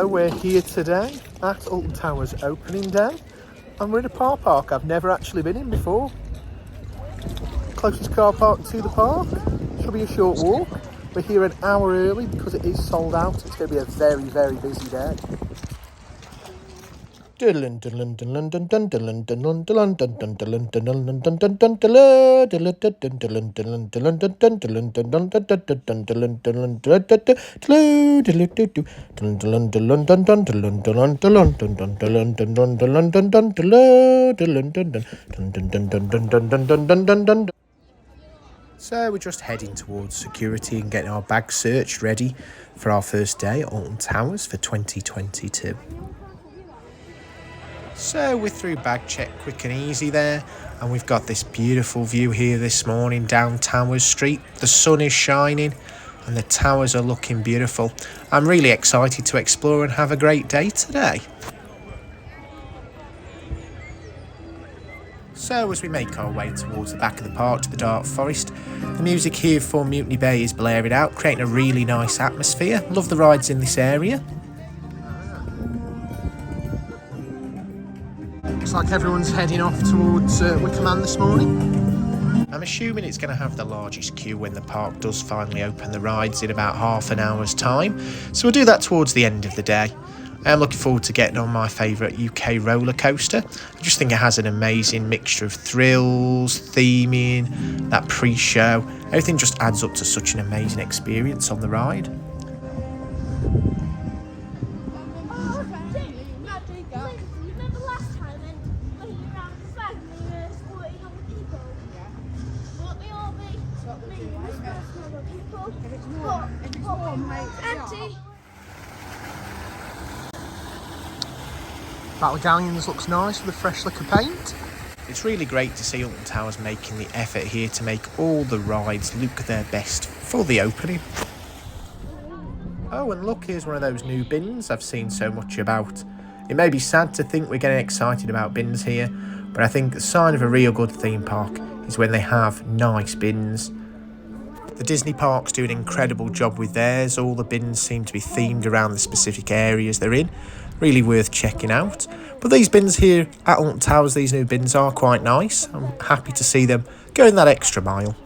So we're here today at Alton Towers opening day, and we're in a car park I've never actually been in before. Closest car park to the park should be a short walk. We're here an hour early because it is sold out. It's going to be a very, very busy day. So we're just heading towards security and getting our bags searched ready for our first day at Alton Towers for 2022. So we're through bag check quick and easy there, and we've got this beautiful view here this morning down Towers Street. The sun is shining and the towers are looking beautiful. I'm really excited to explore and have a great day today. So as we make our way towards the back of the park to the Dark Forest, the music here for Mutiny Bay is blaring out, creating a really nice atmosphere. Love the rides in this area. Looks like everyone's heading off towards Wickerman this morning. I'm assuming it's going to have the largest queue when the park does finally open the rides in about half an hour's time. So we'll do that towards the end of the day. I am looking forward to getting on my favourite UK roller coaster. I just think it has an amazing mixture of thrills, theming, that pre-show. Everything just adds up to such an amazing experience on the ride. Battle Galleons looks nice with a fresh lick of paint. It's really great to see Alton Towers making the effort here to make all the rides look their best for the opening. Oh, and look, here's one of those new bins I've seen so much about. It may be sad to think we're getting excited about bins here, but I think the sign of a real good theme park is when they have nice bins. The Disney parks do an incredible job with theirs. All the bins seem to be themed around the specific areas they're in. Really worth checking out. But these bins here at Alton Towers, these new bins are quite nice. I'm happy to see them going that extra mile.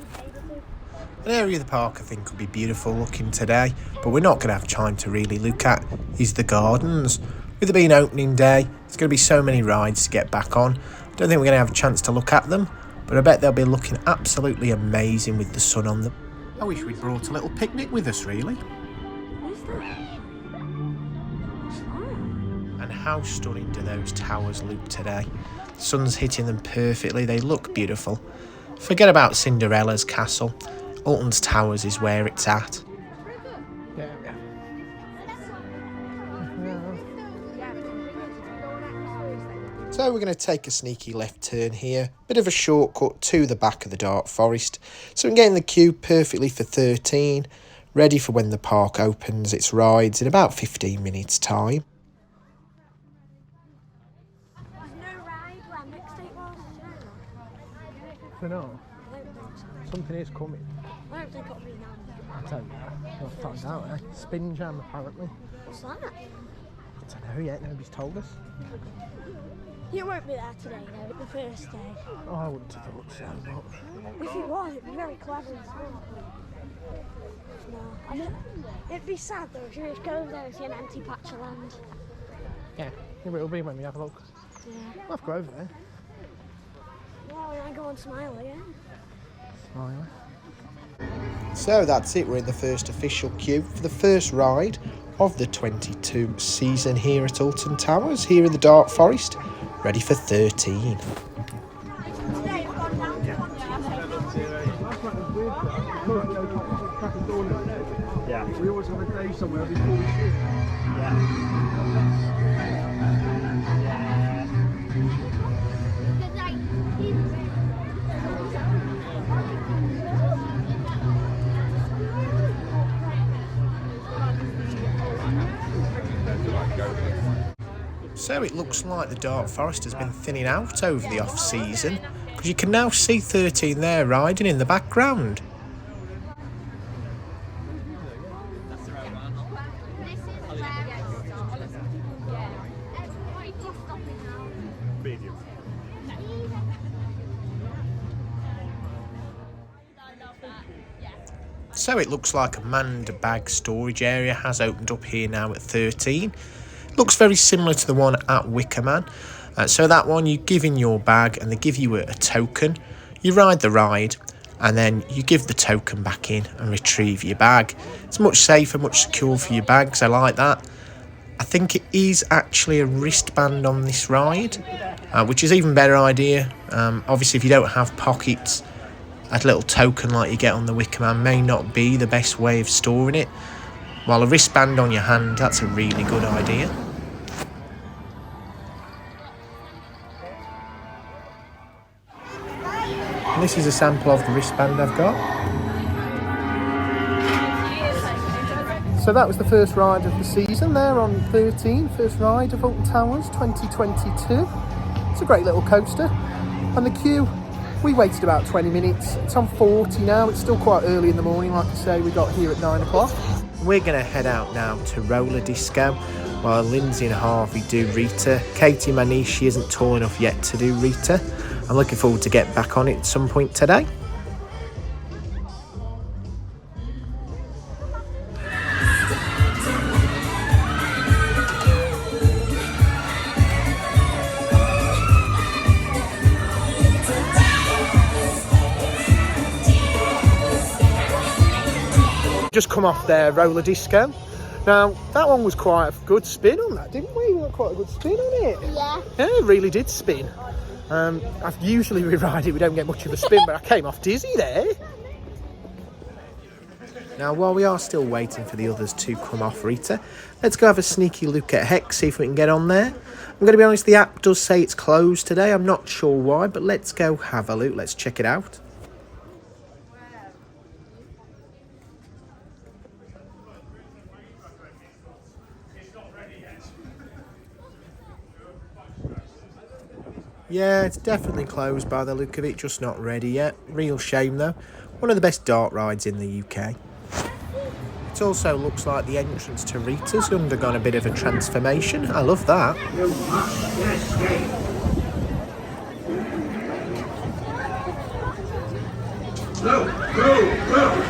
An area of the park I think will be beautiful looking today, but we're not going to have time to really look at, is the gardens. With it being opening day, there's going to be so many rides to get back on. I don't think we're going to have a chance to look at them, but I bet they'll be looking absolutely amazing with the sun on them. I wish we'd brought a little picnic with us, really. And how stunning do those towers look today? The sun's hitting them perfectly, they look beautiful. Forget about Cinderella's castle. Alton's Towers is where it's at. So we're going to take a sneaky left turn here, bit of a shortcut to the back of the Dark Forest, so we can get in the queue perfectly for 13, ready for when the park opens its rides in about 15 minutes time. I know. Something is coming. I don't think it'll be now. I don't know. We'll find out, eh? Spin jam, apparently. What's that? I don't know yet, nobody's told us. You won't be there today, though, the first day. Oh, I wouldn't have thought so, but... If you was, it'd be very clever as well. No, I don't... It'd be sad, though, if you just go there and see an empty patch of land. Yeah, it will be when we have a look. Yeah. We'll have to go over there. Well, when I go on Smiley, yeah. Smiley. So that's it, we're in the first official queue for the first ride of the 22 season here at Alton Towers, here in the Dark Forest, ready for 13. Yeah. We always have a day somewhere before we shoot. Yeah. So it looks like the Dark Forest has been thinning out over the off-season, because you can now see 13 there riding in the background. medium. So it looks like a manned bag storage area has opened up here now at 13. Looks very similar to the one at Wickerman. So that one, you give in your bag and they give you a token. You ride the ride and then you give the token back in and retrieve your bag. It's much safer, much secure for your bags. I like that. I think it is actually a wristband on this ride, which is even better idea. Obviously, if you don't have pockets, a little token like you get on the Wickerman may not be the best way of storing it. While a wristband on your hand, that's a really good idea. And this is a sample of the wristband I've got. So that was the first ride of the season there on 13, first ride of Alton Towers 2022. It's a great little coaster. On the queue, we waited about 20 minutes. It's on 40 now. It's still quite early in the morning, like I say, we got here at 9 o'clock. We're going to head out now to roller disco while Lindsay and Harvey do Rita. Katie, my niece, she isn't tall enough yet to do Rita. I'm looking forward to get back on it at some point today. Just come off their roller disco. Now that one was quite a good spin on that, didn't we? We got quite a good spin on it. Yeah, it really did spin. Usually we ride it, we don't get much of a spin, but I came off dizzy there. Now while we are still waiting for the others to come off Rita, let's go have a sneaky look at Hex, see if we can get on there. I'm going to be honest, the app does say it's closed today. I'm not sure why, but let's go have a look. Let's check it out. Yeah, it's definitely closed by the look of it, just not ready yet. Real shame though. One of the best dart rides in the UK. It also looks like the entrance to Rita's undergone a bit of a transformation. I love that. You must escape. Go!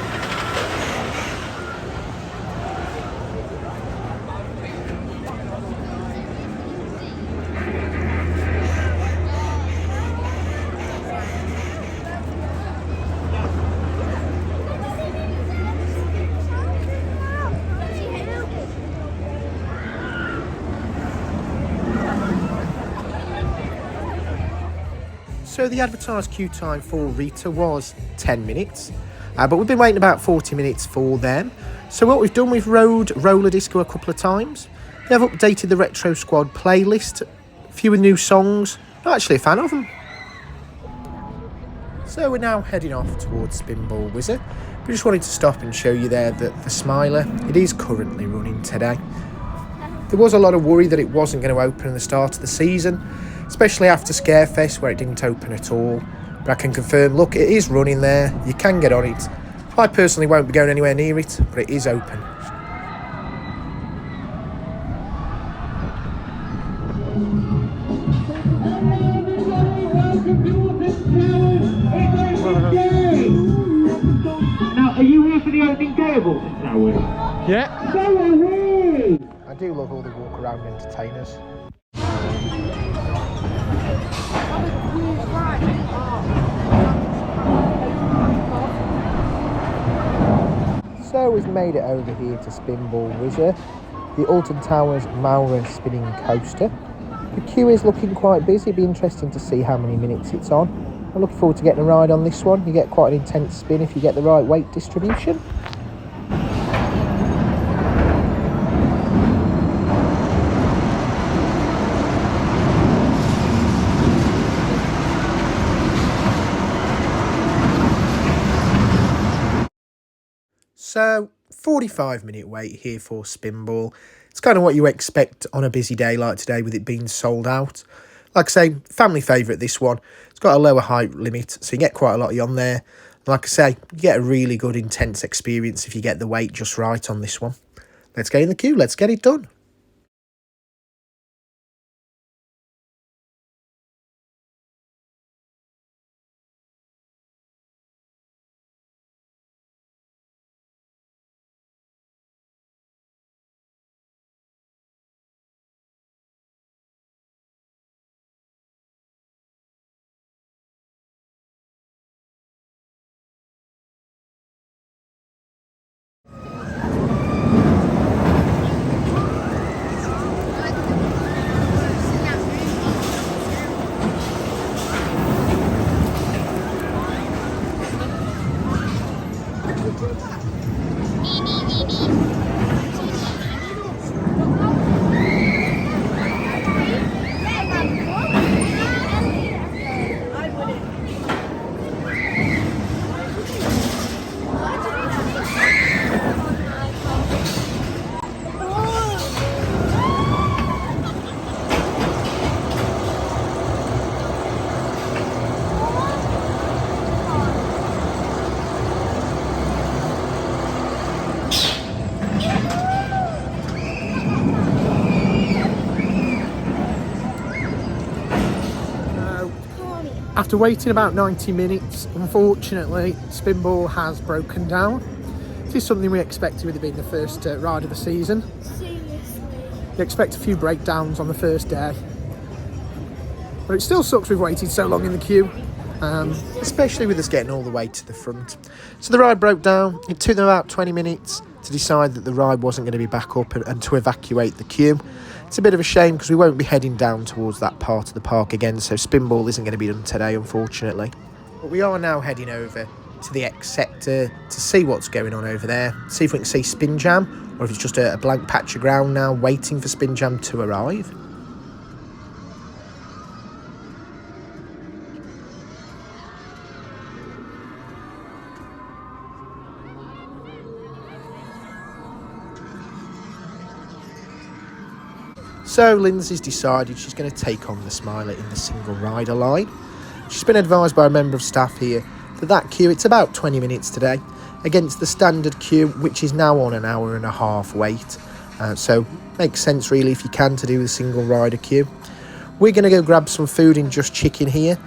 So the advertised queue time for Rita was 10 minutes, but we've been waiting about 40 minutes for them. So what we've done, we've rode roller disco a couple of times. They've updated the Retro Squad playlist, a few new songs. Not actually a fan of them. So we're now heading off towards Spinball Wizard. We just wanted to stop and show you there that the Smiler, it is currently running today. There was a lot of worry that it wasn't going to open at the start of the season, especially after Scarefest where it didn't open at all. But I can confirm, look, it is running there. You can get on it. I personally won't be going anywhere near it, but it is open. Now, are you here for the opening day of Alton Towers? Yeah. So are we! I do love all the walk around entertainers. So we've made it over here to Spinball Wizard, the Alton Towers Maura spinning coaster. The queue is looking quite busy. It'd be interesting to see how many minutes it's on. I'm looking forward to getting a ride on this one. You get quite an intense spin if you get the right weight distribution. So, 45-minute wait here for Spinball. It's kind of what you expect on a busy day like today with it being sold out. Like I say, family favourite this one. It's got a lower height limit, so you get quite a lot on there. Like I say, you get a really good intense experience if you get the weight just right on this one. Let's get in the queue, let's get it done. After waiting about 90 minutes, unfortunately, Spinball has broken down. This is something we expected with it being the first ride of the season. Seriously. You expect a few breakdowns on the first day. But it still sucks we've waited so long in the queue. Especially with us getting all the way to the front. So the ride broke down. It took them about 20 minutes to decide that the ride wasn't going to be back up and to evacuate the queue. It's a bit of a shame because we won't be heading down towards that part of the park again, so Spinball isn't going to be done today, unfortunately. But we are now heading over to the X sector to see what's going on over there, see if we can see Spin Jam, or if it's just a blank patch of ground now waiting for Spin Jam to arrive. So Lindsay's decided she's going to take on the Smiler in the single rider line. She's been advised by a member of staff here that queue, it's about 20 minutes today, against the standard queue, which is now on an hour and a half wait. So makes sense really if you can to do the single rider queue. We're going to go grab some food in Just Chicken here.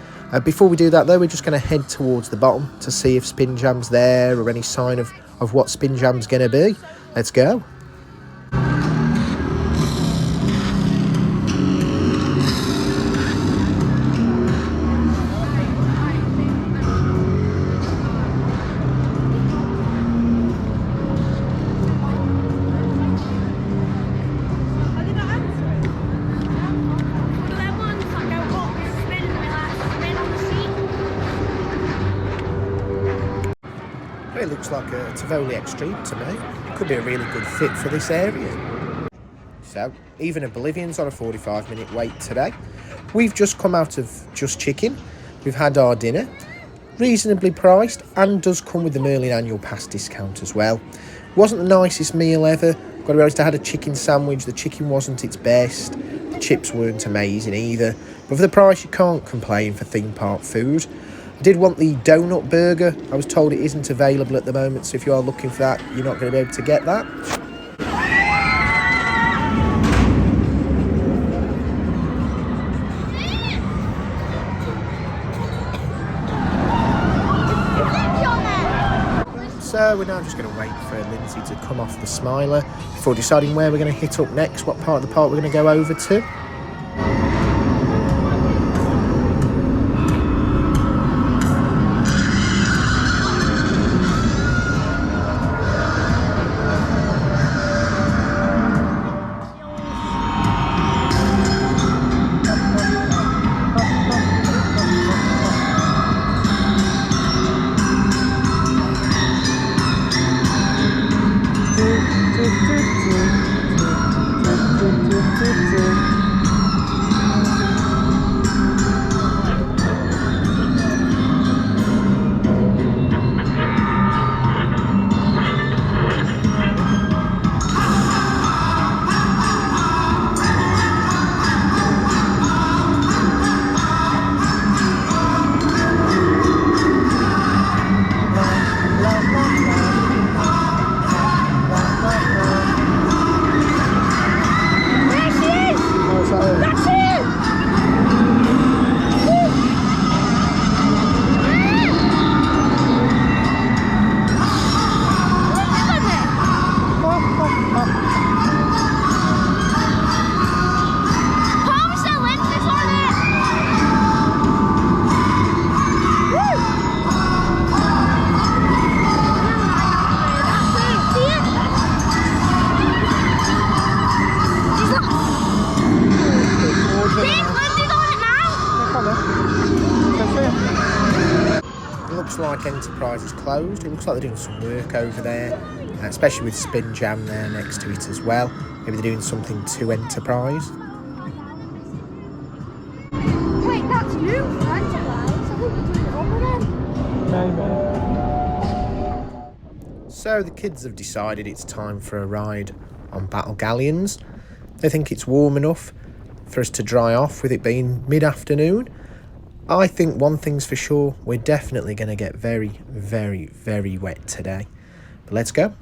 Before we do that though, we're just going to head towards the bottom to see if Spin Jam's there or any sign of what Spin Jam's going to be. Let's go. It looks like a Tivoli Extreme to me. It could be a really good fit for this area. So, even a Bolivian's on a 45-minute wait today. We've just come out of Just Chicken. We've had our dinner. Reasonably priced and does come with the Merlin annual pass discount as well. Wasn't the nicest meal ever. Got to be honest, I had a chicken sandwich. The chicken wasn't its best. The chips weren't amazing either. But for the price, you can't complain for theme park food. I did want the donut burger. I was told it isn't available at the moment, so if you are looking for that, you're not going to be able to get that. So we're now just going to wait for Lindsay to come off the Smiler before deciding where we're going to hit up next, what part of the park we're going to go over to. Like Enterprise is closed. It looks like they're doing some work over there, especially with Spin Jam there next to it as well. Maybe they're doing something to Enterprise. Wait, that's new for Enterprise. I think you're doing it over then. So the kids have decided it's time for a ride on Battle Galleons. They think it's warm enough for us to dry off with it being mid-afternoon. I think one thing's for sure, we're definitely going to get very, very, very wet today. But let's go.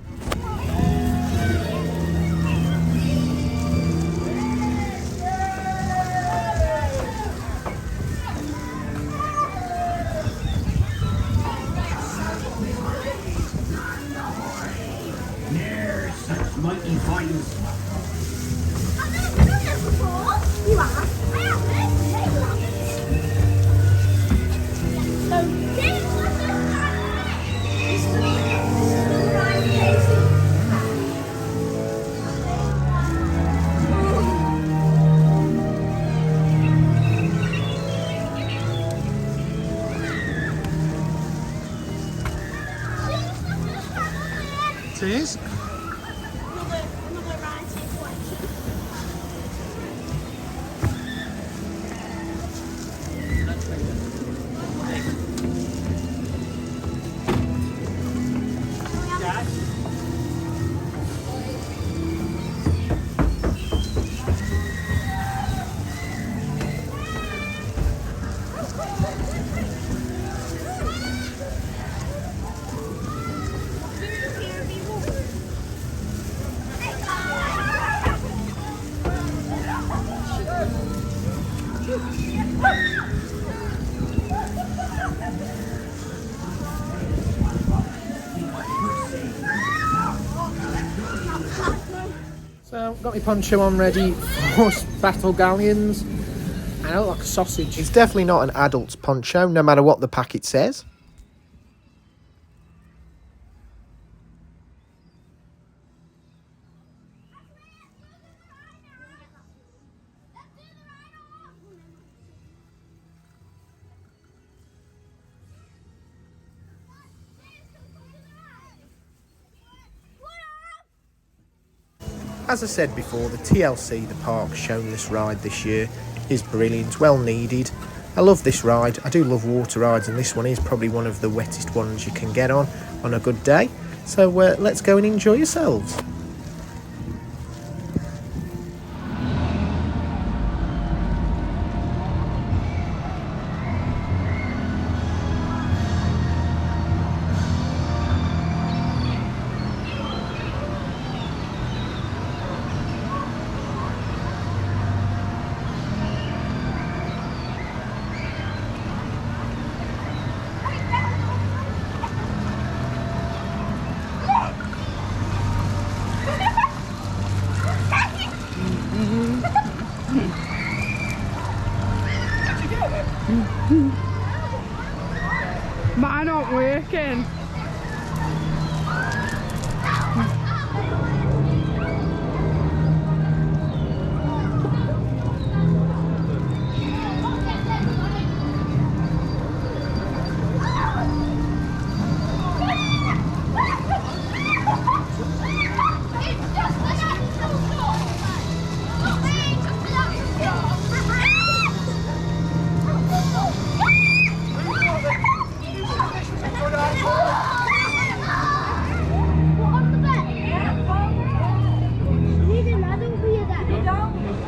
is. Another variety collection. So, got my poncho on ready for battle galleons. I look like a sausage. It's definitely not an adult's poncho, no matter what the packet says. As I said before, the TLC, the park showing this ride this year, is brilliant, well needed. I love this ride. I do love water rides, and this one is probably one of the wettest ones you can get on a good day. So let's go and enjoy yourselves. Mine aren't working.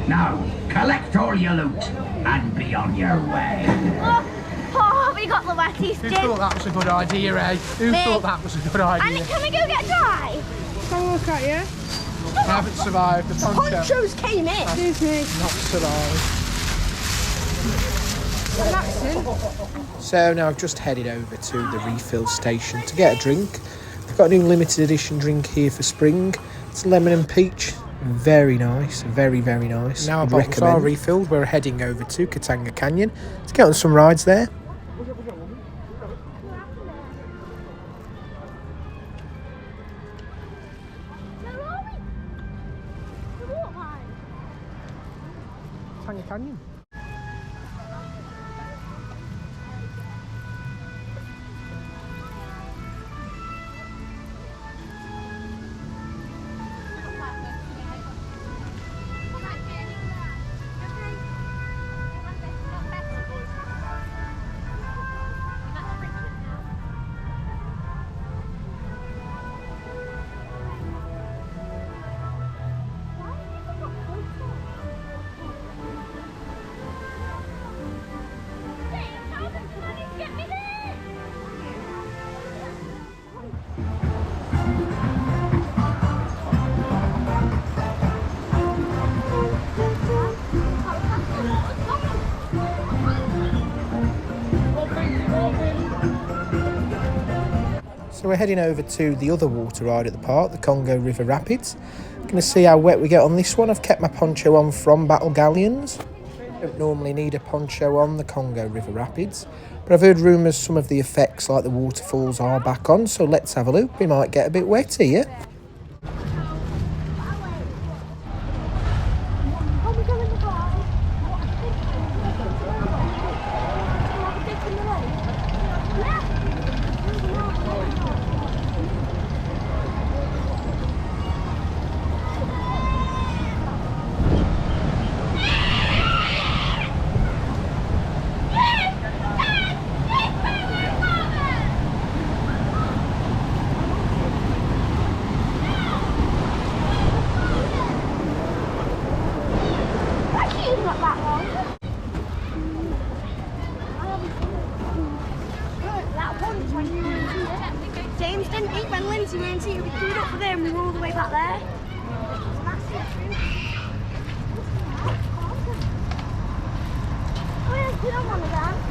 Now, collect all your loot and be on your way. Oh, we got the wetties, Who thought that was a good idea, eh? Who thought that was a good idea? And can we go get dry? Have a look at you. I haven't survived. The poncho Ponchos came in. Excuse me. not survived. Relaxing. So now I've just headed over to the refill station to get a drink. They've got a new limited edition drink here for spring. It's lemon and peach. Very nice, very, very nice. Now our bottles are refilled. We're heading over to Katanga Canyon to get on some rides there. Katanga Canyon. So we're heading over to the other water ride at the park, the Congo River Rapids. Going to see how wet we get on this one. I've kept my poncho on from Battle Galleons. Don't normally need a poncho on the Congo River Rapids, but I've heard rumours some of the effects like the waterfalls are back on, so let's have a look. We might get a bit wet here. not that long. That once when you were in here, James didn't eat when Lindsay were in here. We queued up for them. We were all the way back there. Oh yeah, you don't want to dance.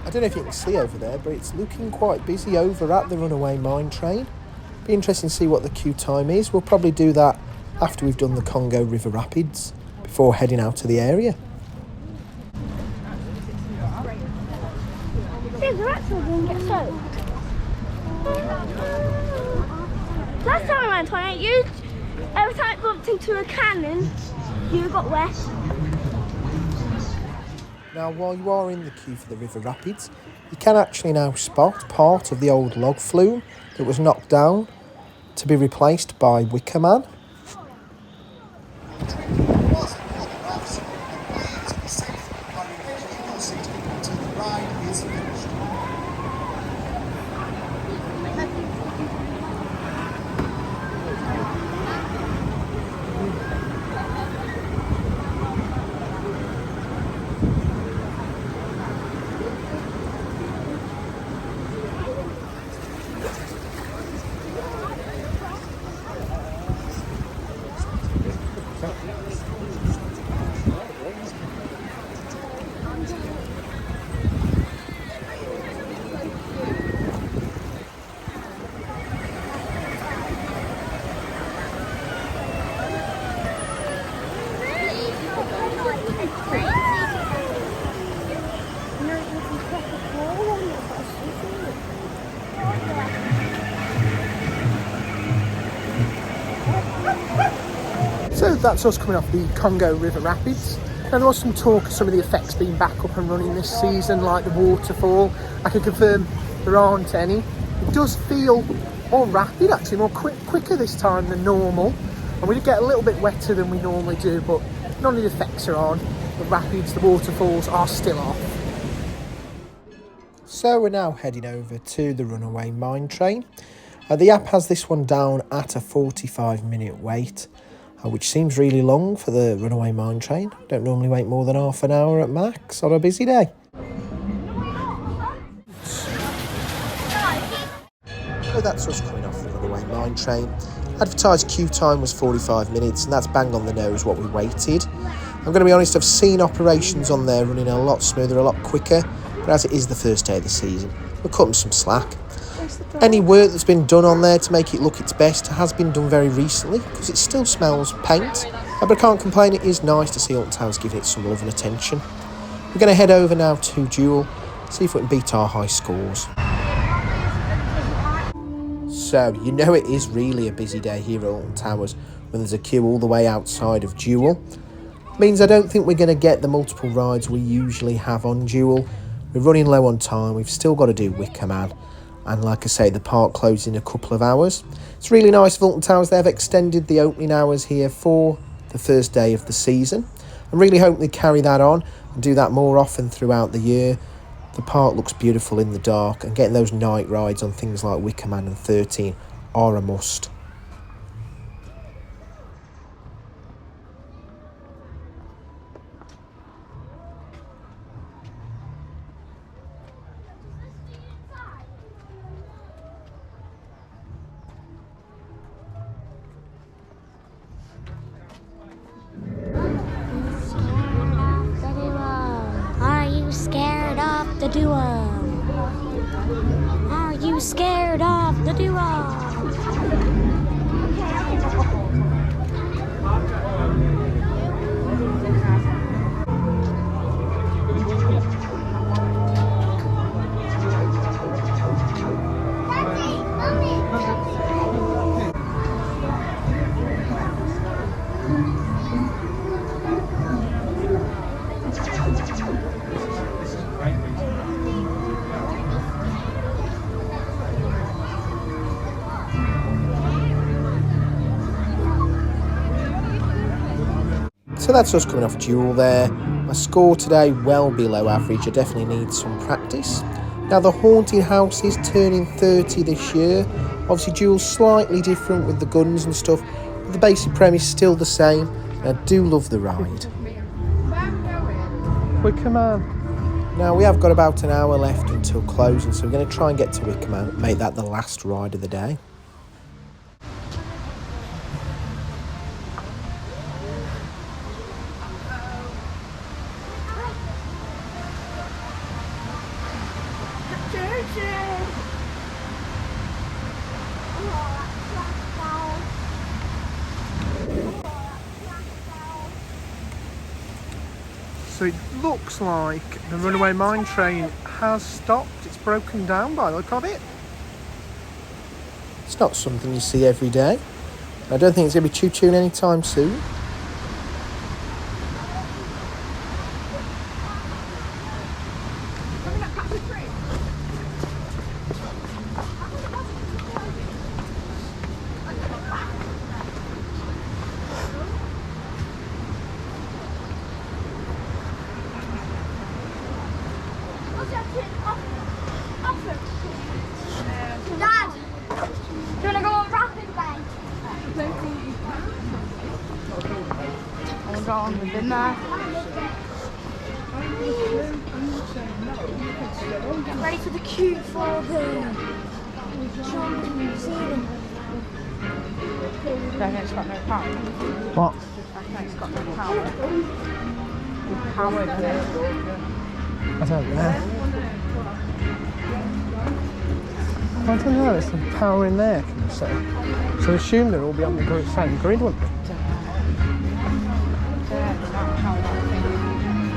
I don't know if you can see over there, but it's looking quite busy over at the runaway mine train. Be interesting to see what the queue time is. We'll probably do that after we've done the Congo River Rapids before heading out to the area. See, they're actually going to get soaked. Last time I went on it, every time it bumped into a cannon, you got wet. Now, while you are in the queue for the River Rapids, you can actually now spot part of the old log flume that was knocked down to be replaced by Wicker Man. So that's us coming off the Congo River Rapids. Now, there was some talk of some of the effects being back up and running this season, like the waterfall. I can confirm there aren't any. It does feel more rapid, actually, more quicker this time than normal. And we did get a little bit wetter than we normally do, but none of the effects are on. The rapids, the waterfalls are still off. So we're now heading over to the runaway mine train. The app has this one down at a 45-minute wait, which seems really long for the runaway mine train. Don't normally wait more than half an hour at max on a busy day. So that's us coming off the runaway mine train. Advertised queue time was 45 minutes, and that's bang on the nose what we waited. I'm going to be honest, I've seen operations on there running a lot smoother, a lot quicker, but as it is the first day of the season, we'll cut them some slack. Any work that's been done on there to make it look its best has been done very recently, because it still smells paint, but I can't complain. It is nice to see Alton Towers giving it some love and attention. We're going to head over now to Jewel, see if we can beat our high scores. So, you know it is really a busy day here at Alton Towers when there's a queue all the way outside of Jewel. Means I don't think we're going to get the multiple rides we usually have on Jewel. We're running low on time, we've still got to do Wicker Man. And like I say, the park closes in a couple of hours. It's really nice of Alton Towers. They've extended the opening hours here for the first day of the season. I really hope they carry that on and do that more often throughout the year. The park looks beautiful in the dark, and getting those night rides on things like Wicker Man and 13 are a must. Scared of the duo? Are you scared of the duo? So that's us coming off Jewel there. My score today, well below average. I definitely need some practice. Now the haunted house is turning 30 this year. Obviously Jewel's slightly different with the guns and stuff. The the basic premise still the same. I do love the ride. Wickerman. Now we have got about an hour left until closing, so we're going to try and get to Wickerman, make that the last ride of the day. So it looks like the runaway mine train has stopped. It's broken down by the look of it. It's not something you see every day. I don't think it's going to be choo-chooing anytime soon. Dad, do you want to go on rapid way? Hold on, we've been there. Get ready for the queue for the jump in New Zealand. Then it's got no power. What? I think it's got no power. Power, doesn't it? I don't know. I don't know, there's some power in there, can you say? So assume they'll all be on the same grid, wouldn't they?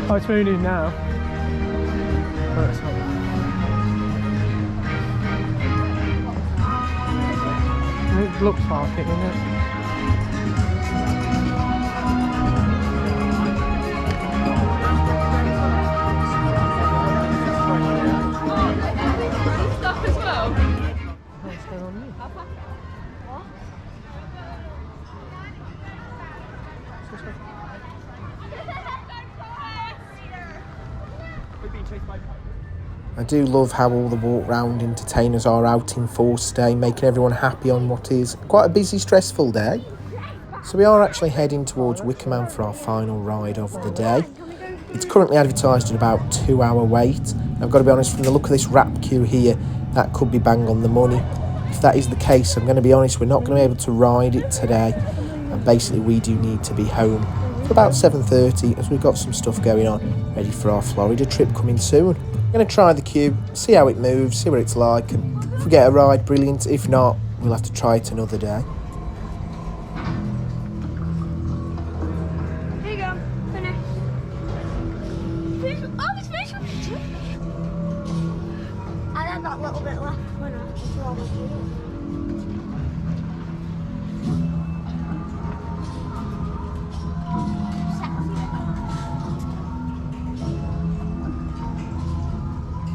Oh, it's moving now. Oh, it's not. It looks like it, doesn't it? Stop as well. What's going on here? I do love how all the walk round entertainers are out in force today, making everyone happy on what is quite a busy, stressful day. So we are actually heading towards Wickerman for our final ride of the day. It's currently advertised at about 2-hour wait. I've got to be honest, from the look of this wrap queue here, that could be bang on the money. If that is the case, I'm going to be honest, we're not going to be able to ride it today. And basically we do need to be home for about 7:30 as we've got some stuff going on, ready for our Florida trip coming soon. I'm going to try the queue, see how it moves, see what it's like, and if we get a ride, brilliant. If not, we'll have to try it another day. Here you go, finish. Oh, it's finished. I had that little bit left when I was almost done.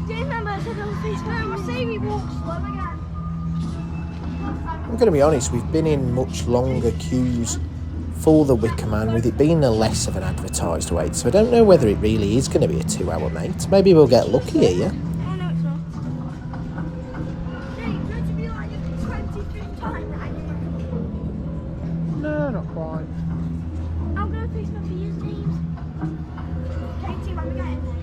Do you remember I said on Facebook, I say we walk slow again? I'm going to be honest, we've been in much longer queues for the Wickerman, with it being a less of an advertised wait, so I don't know whether it really is going to be a 2-hour mate. Maybe we'll get lucky here. Oh no, it's not. Hey, it's going to be like the 25th time that I did. No, not quite. I'm going to fix my fears, James. Katie, when we get in there.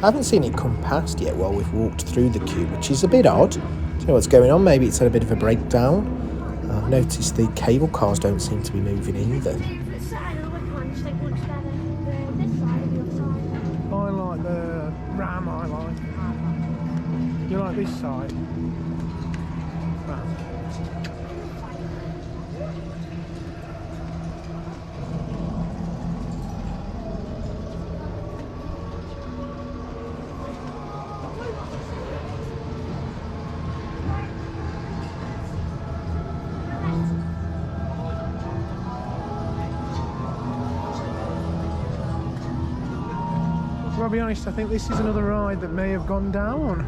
I haven't seen it come past yet while we've walked through the queue, which is a bit odd. Do you know what's going on? Maybe it's had a bit of a breakdown. I've noticed the cable cars don't seem to be moving either. This side of the Wickerman just like looks better than this side of the other side. I like the Ram, I like. You like this side? Ram. I'll be honest, I think this is another ride that may have gone down.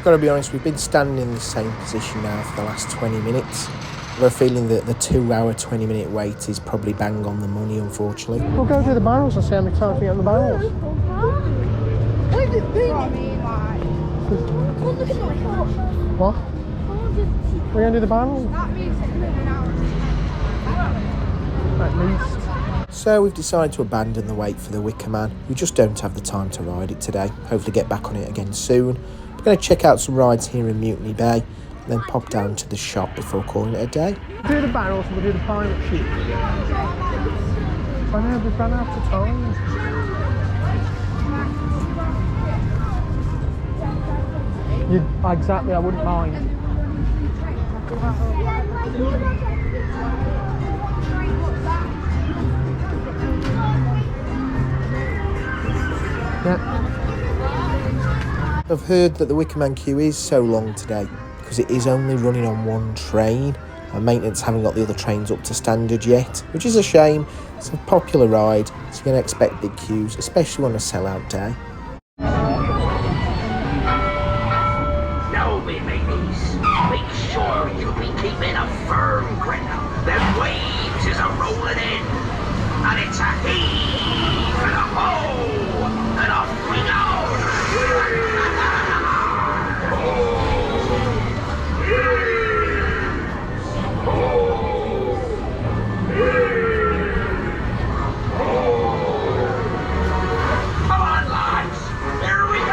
I've got to be honest, we've been standing in the same position now for the last 20 minutes. I've got a feeling that the 2-hour, 20-minute wait is probably bang on the money, unfortunately. We'll go do the barrels and see how many times we get on the barrels. Where's it been? What? We're going to do the barrels? At least. So we've decided to abandon the wait for the Wicker Man. We just don't have the time to ride it today. Hopefully get back on it again soon. We're going to check out some rides here in Mutiny Bay and then pop down to the shop before calling it a day. We'll do the barrels and we'll do the pirate ship. I know, we've run out of time. Exactly, I wouldn't mind. Yeah. I've heard that the Wicker Man queue is so long today because it is only running on one train and maintenance haven't got the other trains up to standard yet, which is a shame. It's a popular ride, so you're going to expect big queues, especially on a sellout day. Now, me mateys, make sure you be keeping a firm grip. Them waves is a rolling in, and it's a heave and a ho, and off we go. Come on, lads, here we go.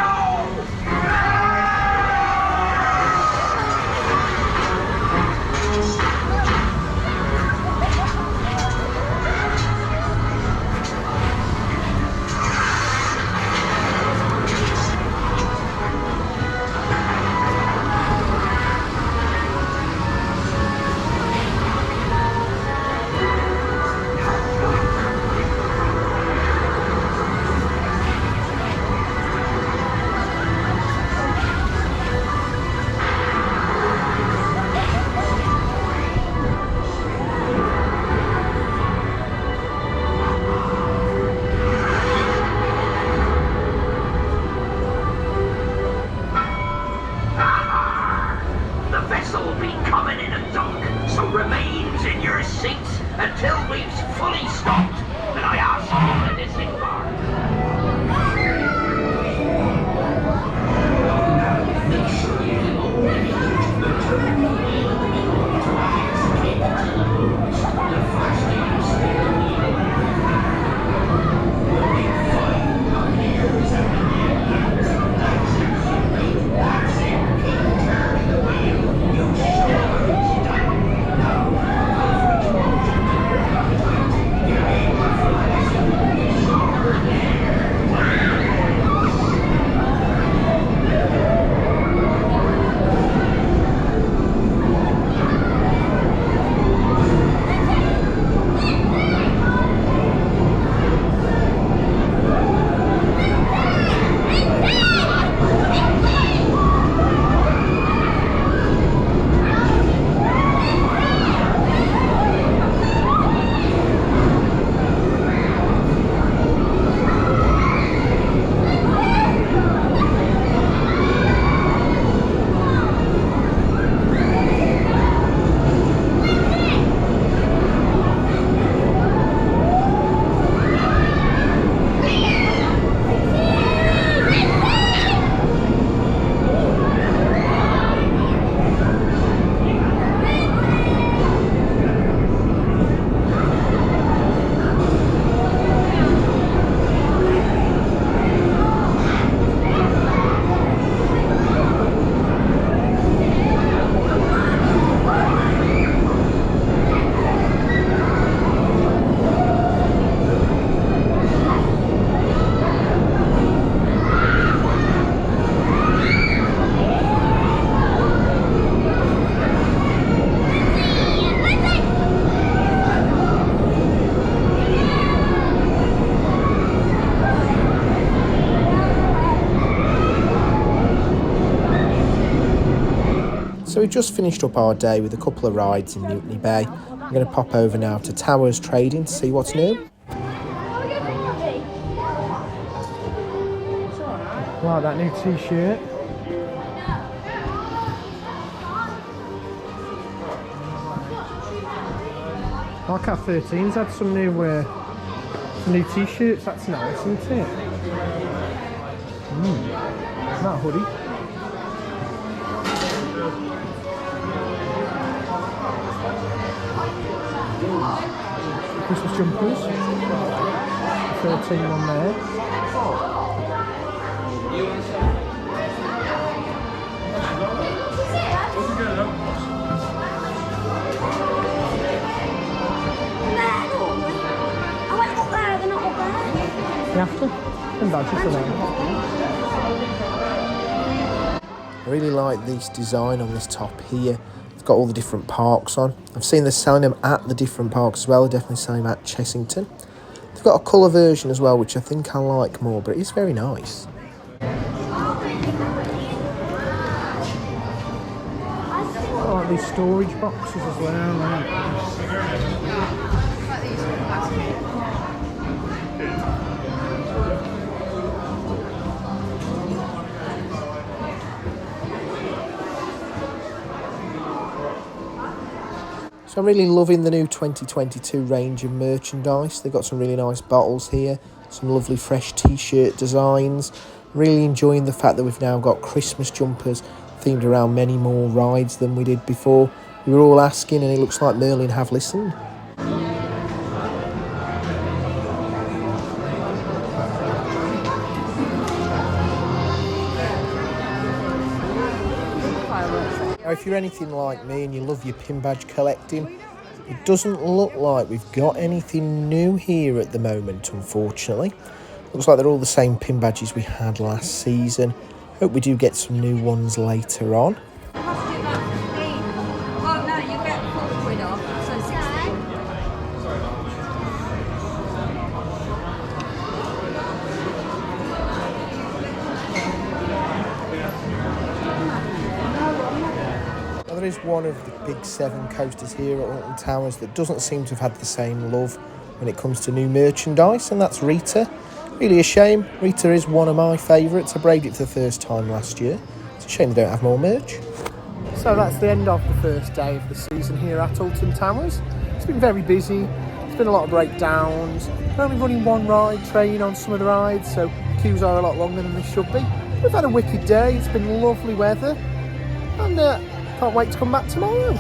Until we've fully stopped, and I ask you to disembark. So we've just finished up our day with a couple of rides in Mutiny Bay. I'm going to pop over now to Towers Trading to see what's new. Right, that new t-shirt. Like our 13's had some new t-shirts. That's nice, isn't it? That hoodie. Christmas jumpers. 13 on there. I went up there, they're not up there. You have to. And badges are there. I really like this design on this top here. It's got all the different parks on. I've seen they're selling them at the different parks as well. They're definitely selling them at Chessington. They've got a colour version as well, which I think I like more, but it is very nice. I like these storage boxes as well. So I'm really loving the new 2022 range of merchandise. They've got some really nice bottles here, some lovely fresh t-shirt designs. Really enjoying the fact that we've now got Christmas jumpers themed around many more rides than we did before. We were all asking and it looks like Merlin have listened. Now, if you're anything like me and you love your pin badge collecting, it doesn't look like we've got anything new here at the moment, unfortunately. Looks like they're all the same pin badges we had last season. Hope we do get some new ones later on. Oh no, you get £4 off, so 16. Now, there is one of the big 7 coasters here at Alton Towers that doesn't seem to have had the same love when it comes to new merchandise, and that's Rita. Really a shame. Rita is one of my favourites. I braved it for the first time last year. It's a shame they don't have more merch. So that's the end of the first day of the season here at Alton Towers. It's been very busy. There's been a lot of breakdowns. We're only running one ride train on some of the rides, so queues are a lot longer than they should be. We've had a wicked day. It's been lovely weather, and can't wait to come back tomorrow.